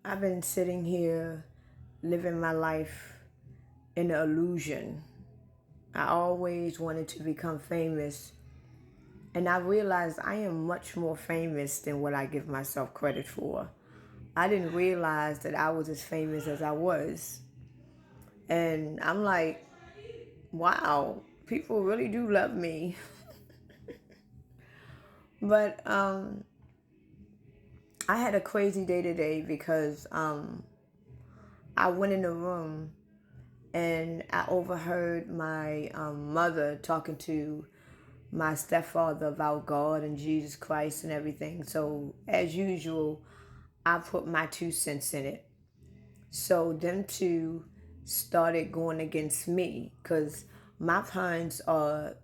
I've been sitting here living my life in an illusion. I always wanted to become famous, and I realized I am much more famous than what I give myself credit for. I didn't realize that I was as famous as I was. And I'm like, wow, people really do love me. But I had a crazy day today because I went in the room and I overheard my mother talking to my stepfather about God and Jesus Christ and everything. So, as usual, I put my 2 cents in it. So, them two started going against me because my parents are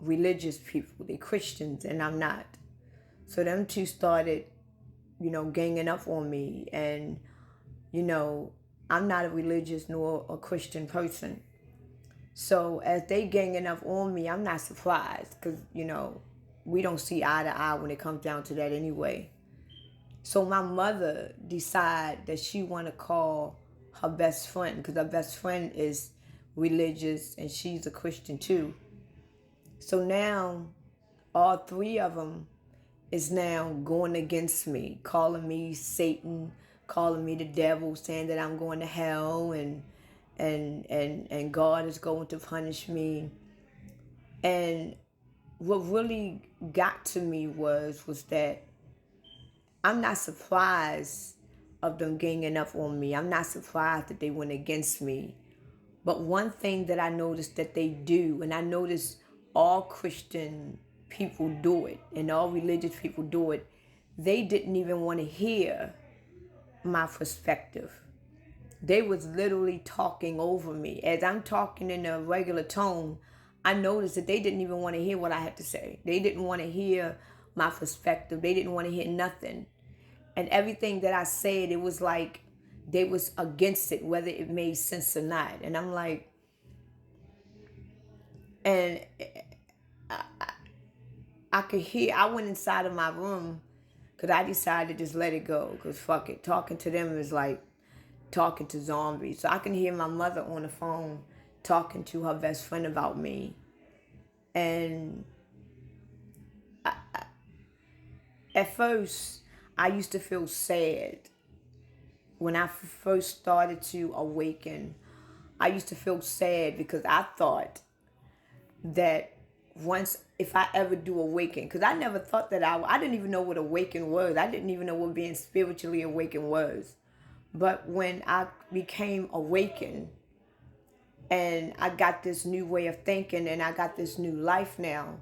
religious people, they're Christians, and I'm not. So, them two started, ganging up on me. And, you know, I'm not a religious nor a Christian person. So as they ganging up on me, I'm not surprised because, we don't see eye to eye when it comes down to that anyway. So my mother decided that she want to call her best friend because her best friend is religious and she's a Christian too. So now all three of them is now going against me, calling me Satan, calling me the devil, saying that I'm going to hell and God is going to punish me. And what really got to me was that I'm not surprised of them ganging up on me. I'm not surprised that they went against me. But one thing that I noticed that they do, and I noticed all Christian people do it, and all religious people do it, they didn't even want to hear my perspective. They was literally talking over me. As I'm talking in a regular tone, I noticed that they didn't even want to hear what I had to say. They didn't want to hear my perspective. They didn't want to hear nothing. And everything that I said, it was like they was against it, whether it made sense or not. And I'm like, and I could hear, I went inside of my room because I decided to just let it go because fuck it. Talking to them is like talking to zombies. So I can hear my mother on the phone talking to her best friend about me. And at first, I used to feel sad. When I first started to awaken, I used to feel sad because I thought that once, if I ever do awaken, because I never thought that I didn't even know what awaken was. I didn't even know what being spiritually awakened was. But when I became awakened, and I got this new way of thinking and I got this new life now.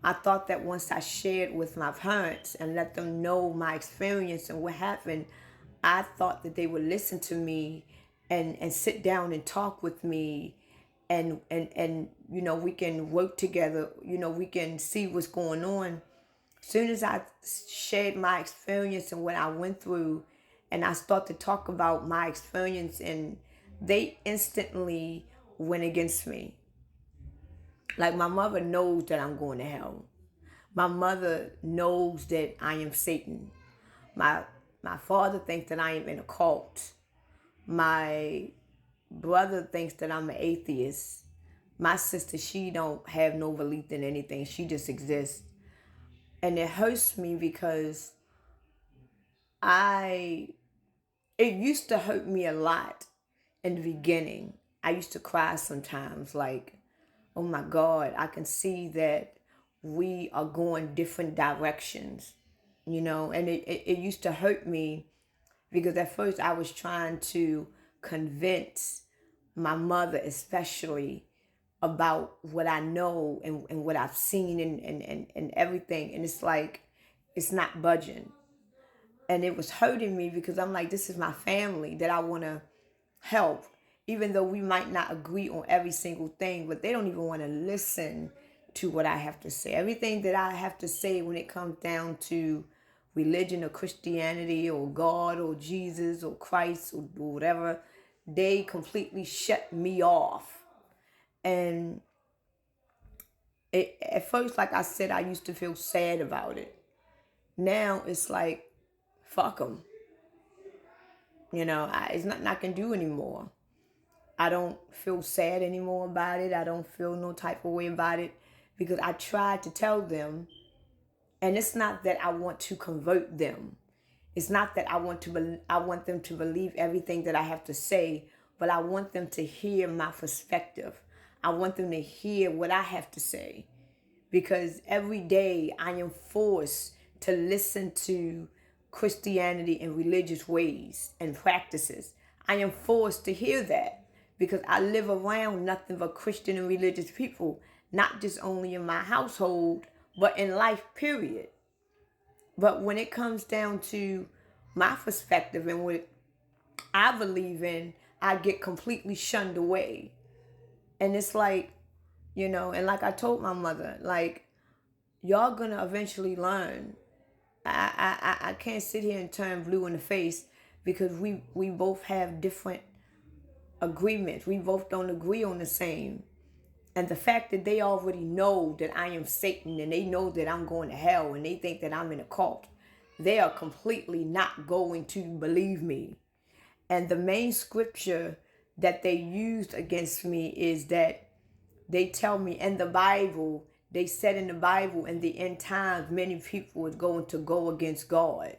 I thought that once I shared with my parents and let them know my experience and what happened, I thought that they would listen to me and sit down and talk with me and we can work together, we can see what's going on. Soon as I shared my experience and what I went through and I start to talk about my experience, and they instantly went against me. Like my mother knows that I'm going to hell. My mother knows that I am Satan. My my father thinks that I am in a cult. My brother thinks that I'm an atheist. My sister, she don't have no belief in anything. She just exists. And it hurts me because I it used to hurt me a lot in the beginning. I used to cry sometimes like, oh my God, I can see that we are going different directions, and it used to hurt me because at first I was trying to convince my mother, especially about what I know and what I've seen and everything. And it's like, it's not budging. And it was hurting me because I'm like, this is my family that I want to help, even though we might not agree on every single thing, but they don't even want to listen to what I have to say. Everything that I have to say when it comes down to religion or Christianity or God or Jesus or Christ or whatever, they completely shut me off. And at first, like I said, I used to feel sad about it. Now it's like, fuck them. It's nothing I can do anymore. I don't feel sad anymore about it. I don't feel no type of way about it because I tried to tell them, and it's not that I want to convert them. It's not that I want them to believe everything that I have to say, but I want them to hear my perspective. I want them to hear what I have to say because every day I am forced to listen to Christianity and religious ways and practices. I am forced to hear that because I live around nothing but Christian and religious people, not just only in my household, but in life, period. But when it comes down to my perspective and what I believe in, I get completely shunned away. And it's like, and like I told my mother, like, y'all gonna eventually learn. I can't sit here and turn blue in the face because we both have different agreements. We both don't agree on the same. And the fact that they already know that I am Satan and they know that I'm going to hell and they think that I'm in a cult, they are completely not going to believe me. And the main scripture that they used against me is that they tell me in the Bible, they said in the Bible in the end times, many people is going to go against God.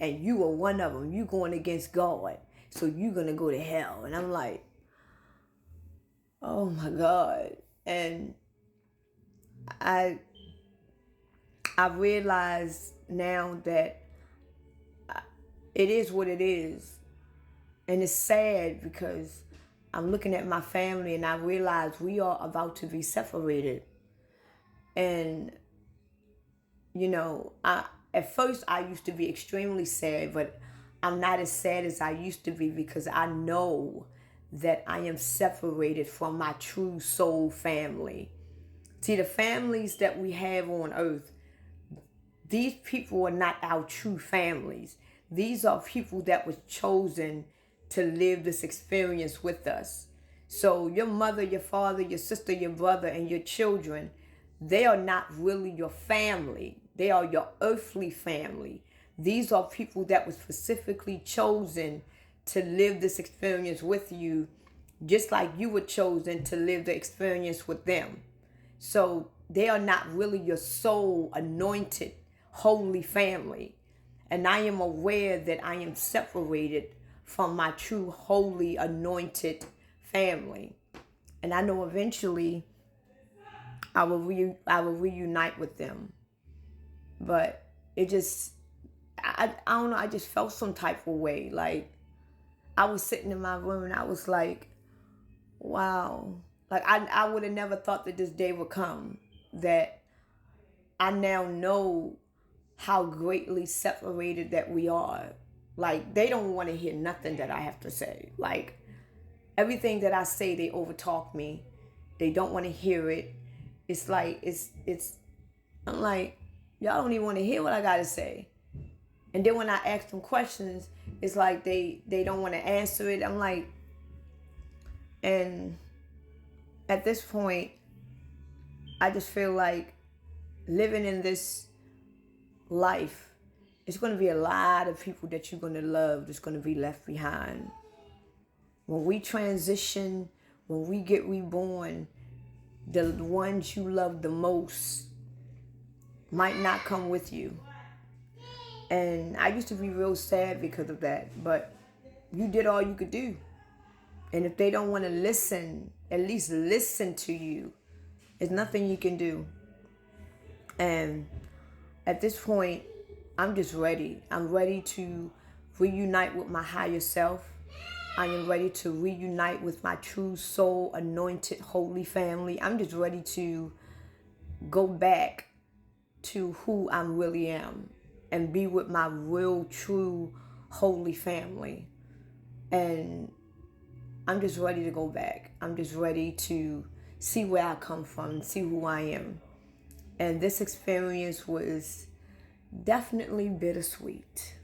And you are one of them. You going against God. So you're going to go to hell. And I'm like, oh my God. And I realize now that it is what it is. And it's sad because I'm looking at my family and I realize we are about to be separated. And, at first I used to be extremely sad, but I'm not as sad as I used to be because I know that I am separated from my true soul family. See, the families that we have on earth, these people are not our true families. These are people that were chosen to live this experience with us. So your mother, your father, your sister, your brother, and your children, they are not really your family. They are your earthly family. These are people that were specifically chosen to live this experience with you, just like you were chosen to live the experience with them. So they are not really your soul anointed, holy family. And I am aware that I am separated from my true, holy, anointed family. And I know eventually I will reunite with them. But it just, I don't know, I just felt some type of way. Like, I was sitting in my room and I was like, wow. Like, I would have never thought that this day would come. That I now know how greatly separated that we are. Like, they don't want to hear nothing that I have to say. Like, everything that I say, they overtalk me. They don't want to hear it. It's like, I'm like, y'all don't even want to hear what I got to say. And then when I ask them questions, it's like they don't want to answer it. I'm like, and at this point, I just feel like living in this life, it's going to be a lot of people that you're going to love that's going to be left behind. When we transition, when we get reborn, the ones you love the most might not come with you. And I used to be real sad because of that, but you did all you could do. And if they don't want to listen, at least listen to you. There's nothing you can do. And at this point, I'm just ready. I'm ready to reunite with my higher self. I am ready to reunite with my true soul, anointed, holy family. I'm just ready to go back to who I really am and be with my real, true, holy family. And I'm just ready to go back. I'm just ready to see where I come from, see who I am. And this experience was definitely bittersweet.